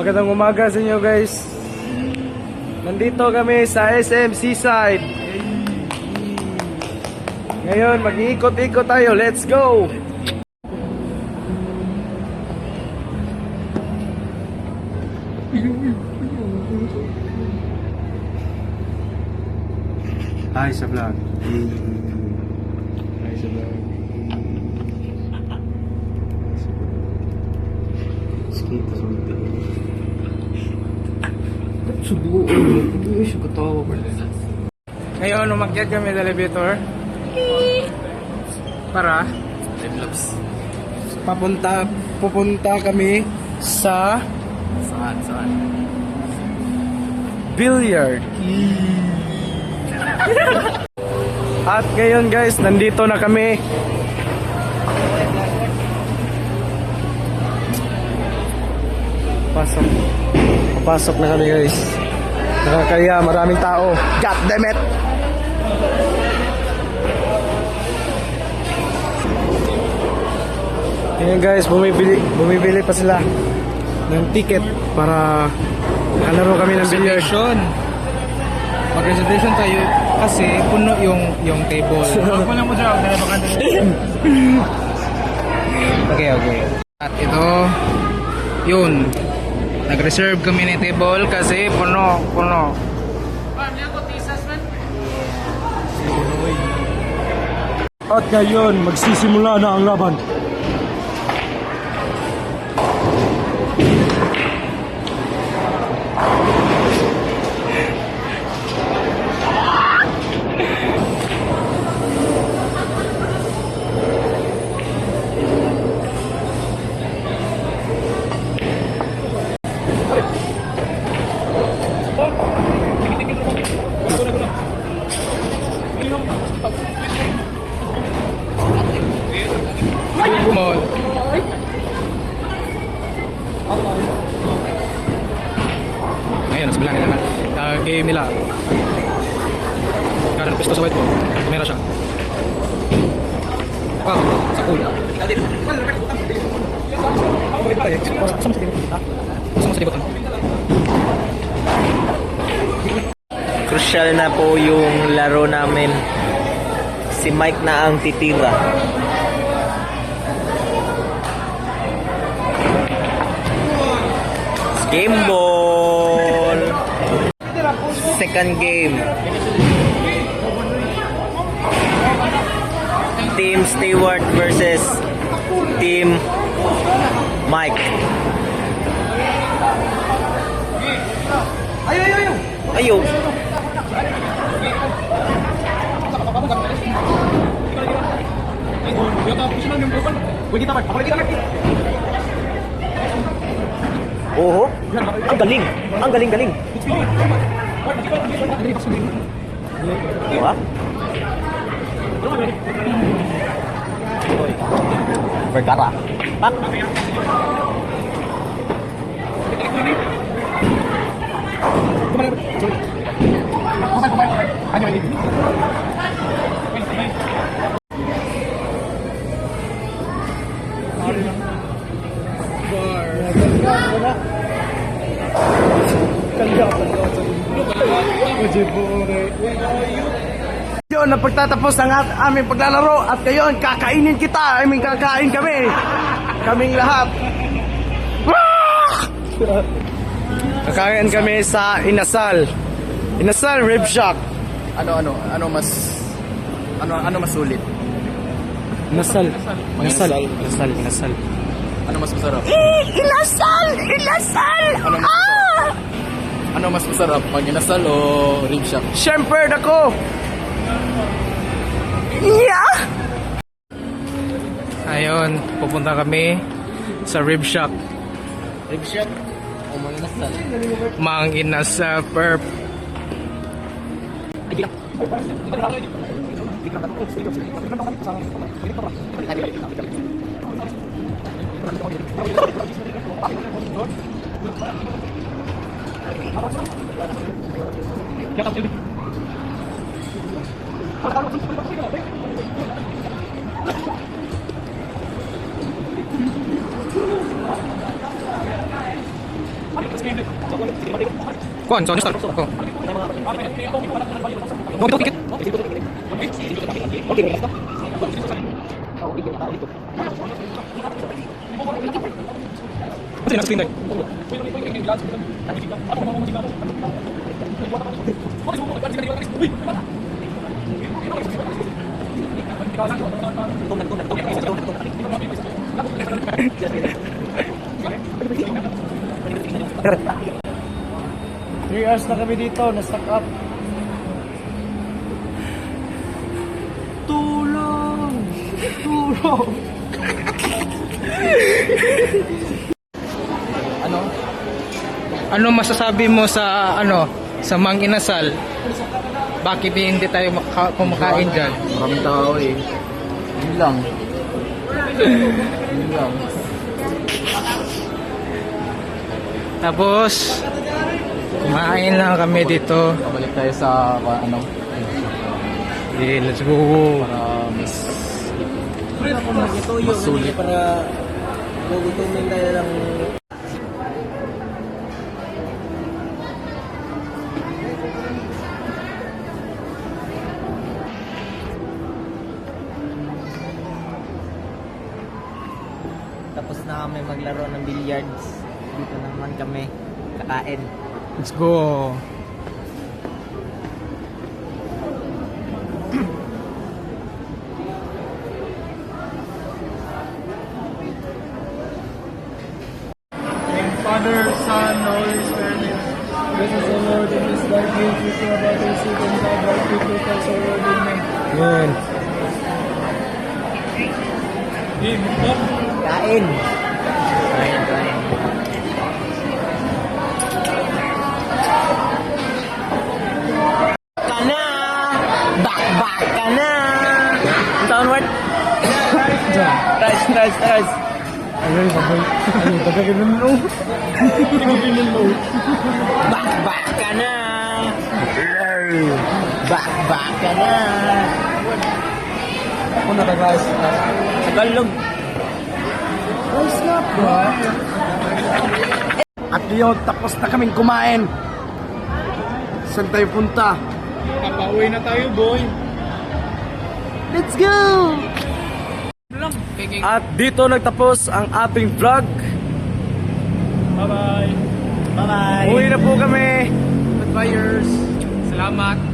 Magandang umaga sa inyo guys. Nandito kami sa SM Seaside. Ngayon mag-iikot-ikot tayo. Let's go! Hi sa vlog. Hi sa vlog. Skita sa vlog. Subuo. Hindi siya katawa pa rin. Ngayon, umakyat kami sa elevator. Para pupunta kami sa Saan? billiard. At ngayon guys, nandito na kami. Papasok na kami guys. Nakakaya, maraming tao. God damn it! Ngayon guys, bumibili pa sila ng ticket para makalaro kami ng billiard. Mag-reservation tayo kasi puno yung table. Puno mo siya, Okay. At ito, yun. Nag-reserve kami ng table kasi puno. At ngayon, magsisimula na ang laban. Ngayon, nasa bilang nila. Game nila. Karang pisto sa whiteboard. Meron siya. Wow, sa pool. Sama sa libot. Crucial na po yung laro namin. Si Mike na ang titira. Game ball. Second game. Team Stewart versus Team Mike. Ayaw. Oho, ang galing. Diba? Vergara. Pak. Yun, napagtatapos ang aming paglalaro at ngayon, kakainin kita. Kakain kami. Kaming lahat. Kakain kami sa Inasal. Inasal Rib Shack. Ano mas sulit? Inasal. Ano mas masarap? Inasal! Ano mas masarap? Pag inasal o rib shack? Siyempre, ako. Yeah! Ayun, pupunta kami sa rib shack. Rib shack o mga nasal? Mang inasal perp. Kuan, so start. Oh. Oh, ito ticket. Kasi nasa screen tayo. Three hours na kami dito, na-stuck up. Tulong! Tulong! Ano masasabi mo sa sa Mang Inasal? Bakit hindi tayo kumakain diyan? Maraming tao eh. Yun lang. Yun lang. Tapos kumain lang kami dito. Balik tayo sa Okay, let's go. Mas sulit para gugutumin tayo ng tapos na kami maglaro ng billiards. Dito naman kami kakain. Let's go. Father, Son, Holy Spirit. This is the Lord in this life. Give you to about the seed and God, right people, Christ, our Lord, amen. Yun. Kain. Kain. Kana! Back ka na! Ang taon word? Rice. Ayun, sabay. Ayun, tagay ka nun, no? Back ka na! Back ka na! Ako natagas. Tagalog. Rice nga ba? At yun, tapos na kaming kumain. Saan tayo punta? Papauwi na tayo, boy. Let's go! At dito nagtapos ang ating vlog. Bye-bye. Bye-bye! Uwi na po kami. Goodbyers. Salamat.